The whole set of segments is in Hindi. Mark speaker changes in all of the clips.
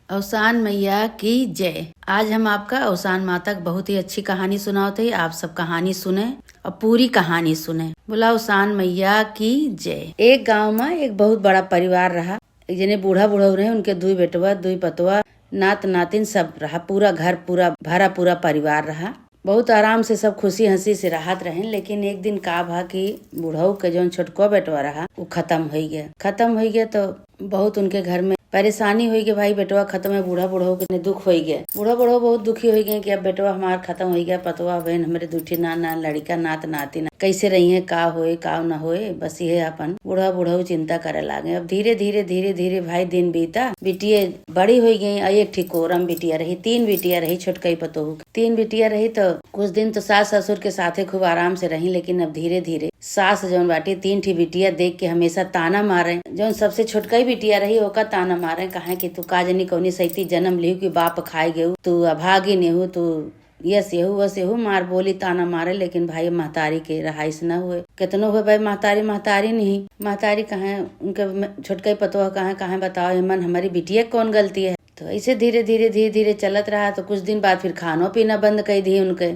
Speaker 1: अवसान मैया की जय। आज हम आपका अवसान माता की बहुत ही अच्छी कहानी सुनाते हैं। आप सब कहानी सुने और पूरी कहानी सुने। बोला अवसान मैया की जय। एक गांव में एक बहुत बड़ा परिवार रहा। एक जने बूढ़ा बूढ़ा रहे, उनके दुई बेटवा दुई पतवा नात नातिन सब रहा। पूरा घर पूरा भरा पूरा परिवार रहा। बहुत आराम से सब खुशी हंसी से राहत रहे। लेकिन एक दिन का भा कि बूढ़ऊ के जो छोटको बेटवा रहा वो खत्म हो गया तो बहुत उनके घर में परेशानी हुई कि भाई बेटवा खत्म है। बूढ़ा बूढ़ो के दुख हो गया। बूढ़ा बूढ़ो बहुत दुखी हो गए कि अब बेटवा हमारा खत्म हो गया। पतवा बहन हमारे दूठी नाना लड़का नात नाती ना कैसे रही है, का होए का न होए, बस ये अपन बूढ़ा बूढ़ो चिंता करे लागे। अब धीरे धीरे भाई दिन बीता। बिटिया बड़ी हो गई। एक ठीक कोरम बिटिया रही, 3 बिटिया रही। छोटकई पतोहू 3 बिटिया रही तो कुछ दिन तो सास ससुर के साथे खूब आराम से रही। लेकिन अब धीरे धीरे सास जौन बाटी 3 ठी बिटिया देख के हमेशा ताना मारे। जौन सबसे छोटकई बिटिया रही ओका ताना मारे, कहा कि तू काजनी कौनी सैती जन्म लिहू कि बाप खाए गेहू, तू अभागी नेहू, तू यस येहू वस येहू मार बोली ताना मारे। लेकिन भाई महतारी के रहाइश न हुए। कितनो हुए भाई महतारी नहीं। महतारी कहा उनके छोटकई पतोह कहा बताओ हेमन हमारी बिटिया कौन गलती है। तो ऐसे धीरे धीरे चलत रहा। तो कुछ दिन बाद फिर खानो पीना बंद कर दी उनके।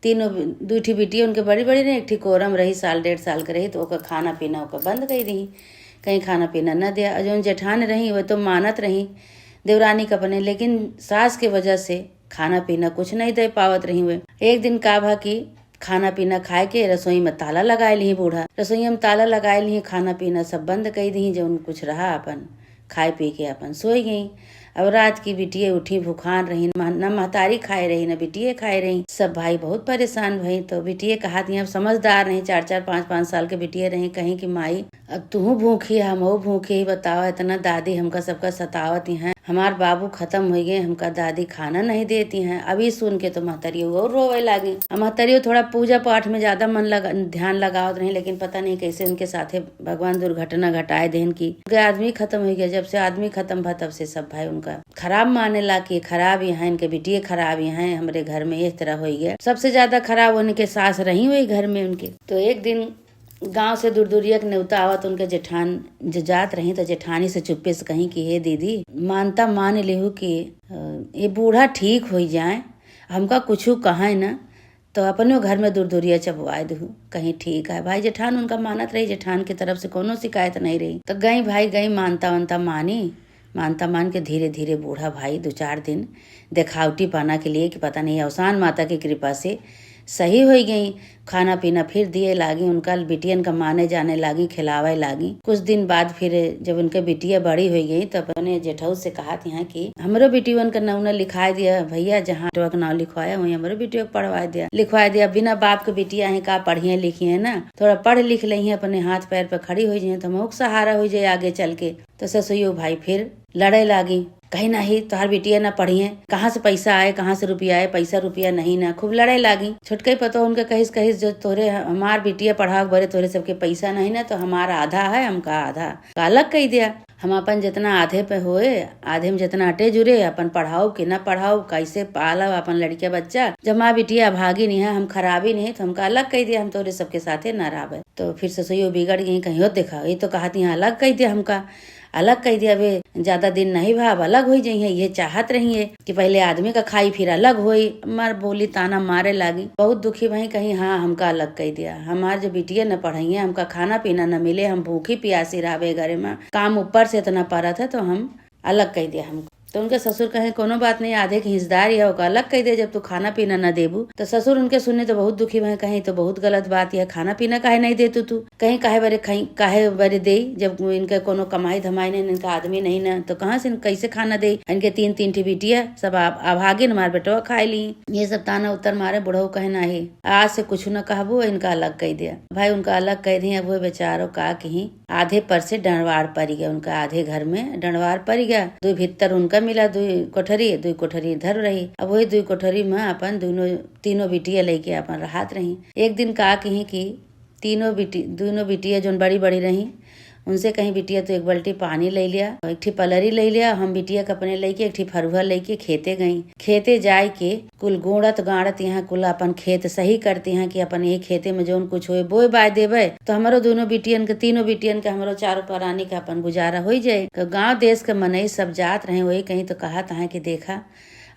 Speaker 1: तीनों 2 ठी बिटिया उनके बड़ी रही। एक ठी कोरम रही, 1.5 साल के रही। तो ओकर खाना पीना ओकर बंद कर दी, कहीं खाना पीना न दिया। जो जेठान रही वो तो मानत रही देवरानी का बने, लेकिन सास के वजह से खाना पीना कुछ नहीं दे पावत रही हुए। एक दिन का भा की खाना पीना खाए के रसोई में ताला लगाए ली। बूढ़ा रसोई में ताला लगाए ली, खाना पीना सब बंद कर दी। जो कुछ रहा अपन खाए पी के अपन सोई गई। अब रात की बिटिया उठी भूखान रही, न महतारी खाए रही न बिटिया खाए रही। सब भाई बहुत परेशान भई। तो बिटिया कहा अब समझदार नहीं, 4 5 साल के बिटिया रही। कहीं कि माई अब तू भूखी हम भूखे ही, बताओ इतना दादी हमका सबका सतावती हैं। हमार बाबू खत्म हो गए, हमका दादी खाना नहीं देती हैं। अभी सुन के तो महतरियो और रोवे लागे। महतरियो थोड़ा पूजा पाठ में ज्यादा ध्यान लगावत रही। लेकिन पता नहीं कैसे उनके साथे भगवान दुर्घटना घटाए देन की आदमी खत्म हो गया। जब से आदमी खत्म भा तब से सब भाई उनका खराब माने ला कि खराब यहाँ इनके बिटिया खराब यहाँ हमारे घर में इस तरह हो गया। सबसे ज्यादा खराब होने के सास रही हुई घर में उनके। तो एक दिन गांव से दूरिया के न्योता आवत उनके जेठान जात रही। तो जेठानी से चुप्पे से कहीं कि हे दीदी मानता मान लेहू कि ये बूढ़ा ठीक हो जाए, हमका कुछ कहा न तो अपने घर में दूरिया चबवाए दू, कहीं ठीक है। भाई जेठान उनका मानत रही, जेठान की तरफ से कोनो शिकायत नहीं रही। तो गई मानता मानता मान के धीरे धीरे बूढ़ा भाई 2-4 दिन दिखावटी पाना के लिए कि पता नहीं अवसान माता की कृपा से सही हो गई। खाना पीना फिर दिए लागी, उनका बिटियन का माने जाने लागी, खिलावे लागी। कुछ दिन बाद फिर जब उनके बिटिया बड़ी हो गई तब अपने जेठऊ से कहा यहाँ कि हमरो बिटियन का नाम लिखा दिया भैया, जहाँ का नाम लिखवाया वही हमरो बिटिया को पढ़वा दिया लिखवा दिया। बिना बाप के बिटिया है का पढ़िए लिखिए ना, थोड़ा पढ़ लिख ली अपने हाथ पैर पे खड़ी हो जाए तो मुख सहारा हो जाए आगे चल के। तो ससुयो भाई फिर लड़े लागी, कहीं नहीं तोहार बिटिया ना पढ़िए, कहाँ से पैसा आए, कहाँ से रुपया आए, पैसा रुपया नहीं ना। खूब लड़ाई लागी। छोटकई पतो उनके कहिस जो तोरे हमार बिटिया पढ़ाओ बरे तोरे सबके पैसा नहीं ना, तो हमारा आधा है हमका आधा का अलग कही दिया। हम अपन जितना आधे पे होए आधे में जितना अटे जुरे अपन पढ़ाओ कि ना पढ़ाओ, कैसे पाला अपन लड़किया बच्चा। जब माँ बिटिया भागी नहीं है, हम खराबी नहीं तो हमका अलग कही दिया, हम तोरे सबके साथे न रहे। तो फिर ससुइयो बिगड़ गई, कहीं और देखा ये तो कहती है अलग कही दिया, हमका अलग कह दिया। वे ज्यादा दिन नहीं भाव अलग हो जाइए, ये चाहत रही है कि पहले आदमी का खाई फिर अलग होई। मार बोली ताना मारे लागी, बहुत दुखी भाई। कहीं हाँ हमका अलग कह दिया, हमार जो बिटिया न पढ़ाई हमका खाना पीना न मिले, हम भूखी प्यासी रहे घरे में, काम ऊपर से इतना पड़ा था तो हम अलग कह दिया हमको। तो उनके ससुर कहे कोनो बात नहीं, आधे की हिस्सेदारी है ओका अलग कह दे जब तू खाना पीना न देबू। तो ससुर उनके सुनने तो बहुत दुखी भय, कहीं तो बहुत गलत बात है, खाना पीना काहे नहीं दे तू कहीं काहे बरे दे जब इनके कोनो कमाई धमाई नहीं, इनका आदमी नहीं ना, तो कहाँ से कैसे खाना दे। इनके 3 ठी बिटिया सब अभागे न मार बेटवा खाए ली। ये सब ताना उत्तर मारे। बुढ़ऊ कहे नहीं आज से कुछ न कहबो, इनका अलग कह दिया। भाई उनका अलग कह दिया। वो बेचारो का कहीं आधे पर से डंडवार पड़ गया, उनका आधे घर में डंडवार पड़ गया। 2 भीतर उनका मिला, 2 कोठरी इधर रही। अब वही 2 कोठरी में अपन तीनों बिटिया लेके अपन रहत रही। एक दिन का कही कि दोनों बिटिया जो बड़ी रही उनसे कहीं बिटिया तो एक बाल्टी पानी ले लिया, एक ठी पलरी ले लिया। हम बिटिया के अपने लेके एक ठी फरुहा लेके खेते गई। खेते जाए के कुल गोड़त गाड़त यहाँ कुल अपन खेत सही करती हैं कि अपन ये खेते में जोन कुछ होए बोए बाय देवे तो हमारो दोनों बिटियन के तीनों बिटियन के हमारो चारों प्राणी का अपन गुजारा हो जाए। गाँव देश के मनई सब जात रहे वही कहीं तो कहा था कि देखा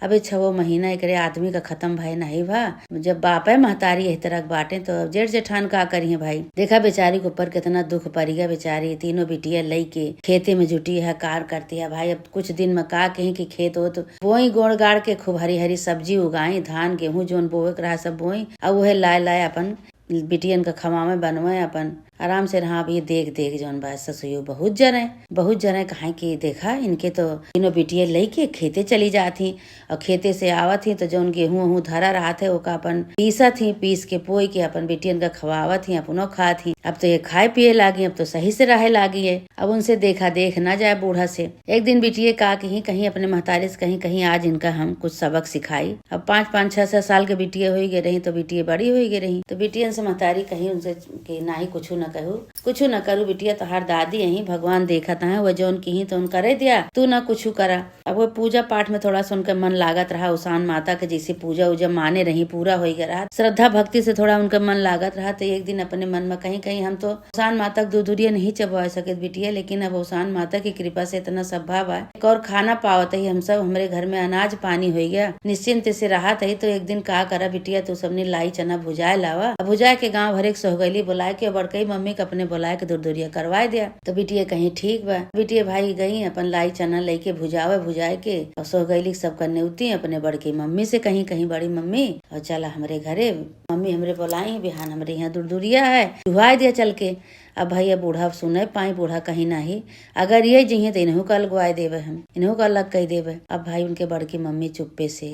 Speaker 1: अबे 6 महीना एक आदमी का खत्म भय नहीं भा। जब बापे महतारी एह तरह बाटे तो जेठ जेठान का करिए भाई। देखा बेचारी के ऊपर कितना दुख पड़ी गया। बेचारी तीनों बिटिया लई के खेते में जुटी है, कार करती है भाई। अब कुछ दिन में का कहीं की खेत हो तो बोई गोड़ गाड़ के खूब हरी हरी सब्जी उगाई, धान गेहूं जोन बोए रहा सब बोई। अब वह लाए लाए अपन बिटियन का खमा में बनवाए अपन आराम से रहा। अब ये देख देख जौन बा ससुयो बहुत जने कहा कि देखा इनके तो तीनों बिटिया लई के खेते चली जाती और खेते से आवत थी तो जौन गेहूं वहूं धरा रहा थे ओका अपन पीसा थी, पीस के पोई के अपन बिटियन का खवावत थी, अपनो खा थी। अब तो ये खाए पिए लागी, अब तो सही से रहे लागी है। अब उनसे देखा देख न जाए बूढ़ा से। एक दिन बिटिया का कहीं अपने महतारी से कहीं आज इनका हम कुछ सबक सिखाई। अब 5 6 साल के बिटिया हो गए रही तो बिटिया बड़ी हो गई रही तो बिटियन से महतारी कहीं उनसे कि ना ही कुछ न करू बिटिया तोहार दादी यही भगवान देखत है वो जौन की तो उन करे दिया तू ना कुछ करा। अब वो पूजा पाठ में थोड़ा सा उनका मन लागत रहा। उसान माता के जैसे पूजा उजा माने रही पूरा हो गया रहा, श्रद्धा भक्ति से थोड़ा उनका मन लागत रहा। तो एक दिन अपने मन में कहीं हम तो उसान माता दूधुरिया नहीं चबवा सके बिटिया, लेकिन अब उसान माता की कृपा से इतना सब भाव है एक और खाना पावत ही हम सब हमारे घर में अनाज पानी हो गया निश्चिंत से रहा था। तो एक दिन का करा बिटिया तू सबने लाई चना भुजाए लावा। भुजाए के गाँव भरे सोहगैली बुलाए के बड़कई मम्मी के अपने बुलाए के दूरदूरिया करवाए दिया। तो बिटिया कहीं ठीक बा। बिटिया भाई गई अपन लाई चना लेके भुजाए के और सोहगैली सब करने उती अपने बड़की मम्मी से कहीं बड़ी मम्मी और चला हमारे घरे मम्मी हमरे बुलाई बिहान हमरे यहाँ दूरदूरिया है भुआए दिया चल के। अब भैया बूढ़ा सुने पाई बूढ़ा कहीं नहीं अगर ये जइए तो इन्हों कल गुआए देवे हम इन्हों का अलग कह देवे। अब भाई उनके बड़की मम्मी चुप्पे से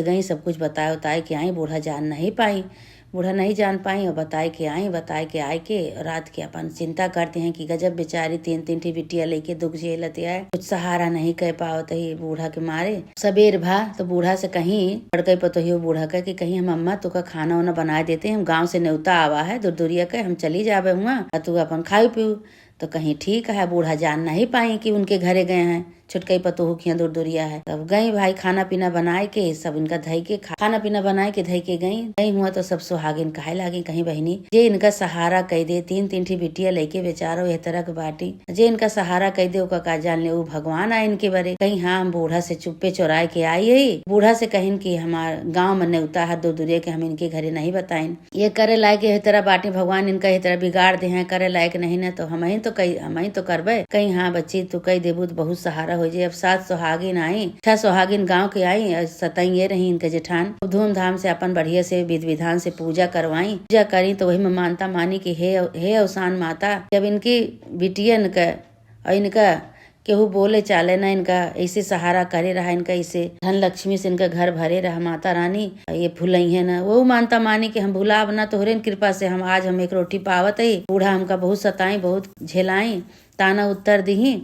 Speaker 1: गई सब कुछ बताए कि आई बूढ़ा नहीं जान पाई और बताए के आए के रात के अपन चिंता करते हैं कि गजब बेचारी 3 ठी बिटिया लेके दुख झेलती है, कुछ सहारा नहीं कह पाओ ही बूढ़ा के मारे। सबेर भा तो बूढ़ा से कहीं पड़कई पतो बूढ़ा का कि कहीं हम अम्मा तू का खाना वाना बना देते हम गाँव से न्योता आवा है दूरदूरिया के हम चली जावे हुआ तू अपन खाई पीऊ। तो कहीं ठीक है बूढ़ा जान नहीं पाई कि उनके घरे गए हैं छुटकई पतोहू की दूरदूरिया है। तब गई भाई खाना पीना बनाए के सब इनका धई के खाना पीना बनाए के धई के गई हुआ तो सब सुहागिन कहे लागी कहीं बहनी जे इनका सहारा कह दे 3 ठी बिटिया लेके बेचारो एह तरह के बाटी जे इनका सहारा कह दे ओका का जान ले वो भगवान आए इनके बारे। कहीं हाँ हम बूढ़ा से चुप्पे चौराए के आई है बूढ़ा से कहीं की हमार गाँव में न्योता है दूरदूरिया के हम इनके घरे नहीं बताइन ये करे लायक एह तरह बाटी भगवान इनका एह तरह बिगाड़ दे है करे लायक नहीं न तो हम ही तो करबे। कहीं हाँ बच्ची तू कही देबू तो बहुत सहारा हो जाए। अब 7 सुहागिन आई 6 सुहागिन गाँव के आई 27 ये रही इनके जेठान धूमधाम से अपन बढ़िया से विधि विधान से पूजा करवाई। पूजा करी तो वही में मानता मानी कि हे अवसान माता जब इनकी बिटियन का और इनका केहू बोले चाले ना इनका ऐसे सहारा करे रहा इनका ऐसे धन लक्ष्मी से इनका घर भरे रहा माता रानी ये भूलई है ना वो मानता मानी कि हम भूलाब ना तोहरे कृपा से हम आज हम एक रोटी पावत है। बूढ़ा हमका बहुत सताई बहुत झेलाई ताना उत्तर दी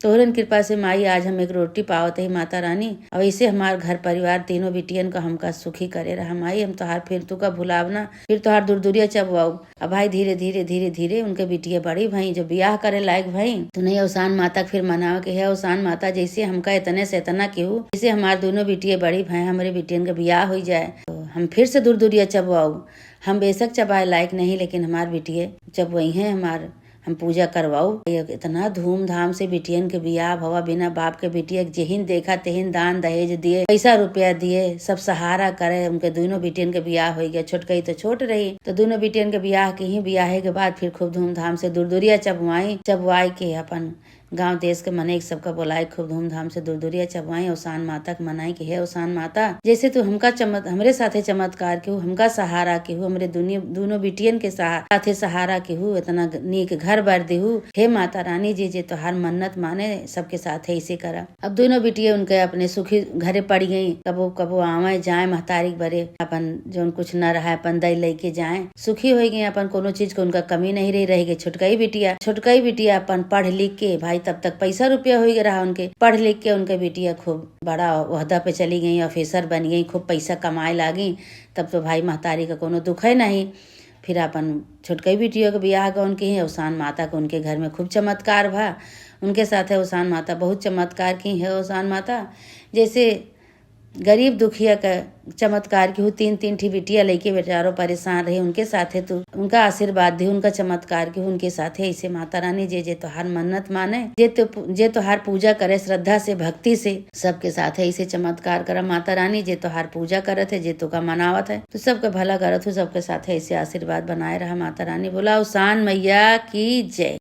Speaker 1: तोहरन कृपा से माई आज हम एक रोटी पावत है माता रानी और ऐसे हमार घर परिवार तीनों बिटियन का हमका सुखी करे रहा माई हम तोहार फिर तू का भुलावना फिर तोहार दूरदूरिया चबवाऊ। अब भाई धीरे उनके बिटिया बड़ी भाई जो ब्याह करे लायक भाई तो नहीं अवसान माता फिर मनाओ कि है अवसान माता जैसे हमका इतने से इतना केहू जैसे हमार दोनों बिटिया बड़ी भाई हमारे बिटियन का ब्याह हो जाए तो हम फिर से दूरदूरिया चबवाऊ। हम बेशक चबाए लायक नहीं लेकिन हमार बिटिया जब वही है हमार हम पूजा करवाऊ। इतना धूमधाम से बिटियन के बियाह भवा बिना बाप के बिटिया जेहिन देखा तेहिन दान दहेज दिए पैसा रुपया दिए सब सहारा करे उनके दोनों बिटियन के बियाह हो गया। छोटकई तो छोट रही तो दोनों बिटियन के बियाह के ही बियाह के बाद फिर खूब धूमधाम से दूरदूरिया चबवाई के अपन गांव देश के मने सबका बोलाई खूब धूमधाम से दूरदूरिया चबवाई अवसान माता के मनाई कि हे अवसान माता जैसे तू हमका हमरे साथे चमत्कार के हमका सहारा के हमरे दोनों बिटियन के साथे सहारा के इतना नीक घर बार देहू हे माता रानी जी जे तोहार मन्नत माने सबके साथ ऐसे करा। अब दोनों बिटिया उनके अपने सुखी घरे पड़ गई कबो आवे जाए महतारी बरे अपन जो कुछ न रहा अपन दई लेके जाए सुखी हो गई अपन कोनो चीज को उनका कमी नहीं रही गई। छुटकई बिटिया अपन पढ़ लिख के भाई तब तक पैसा रुपया हो गया रहा उनके पढ़ लिख के उनके बिटिया खूब बड़ा ओहदा पे चली गई ऑफिसर बन गई खूब पैसा कमाए लागी। तब तो भाई महतारी का कोनो दुख है नहीं। फिर अपन छोटकई बिटिया के बियाह गौन की है। उसान माता के उनके घर में खूब चमत्कार भा। उनके साथ है उसान माता बहुत चमत्कार की है। उसान माता जैसे गरीब दुखिया का चमत्कार की हूँ। 3 ठी बिटिया लेके बेचारो परेशान रहे, उनके साथे तू उनका आशीर्वाद दे, उनका चमत्कार की उनके साथे। ऐसे माता रानी जे तोहार मन्नत माने, जे तोहार पूजा करे श्रद्धा से भक्ति से, सबके साथ ऐसे चमत्कार करा माता रानी। जे तोहार पूजा करत है, जे तो का मनावत है, तो सबके भला करत हो, सबके साथ ऐसे आशीर्वाद बनाए रहा माता रानी। बोला उसान मैया की जय।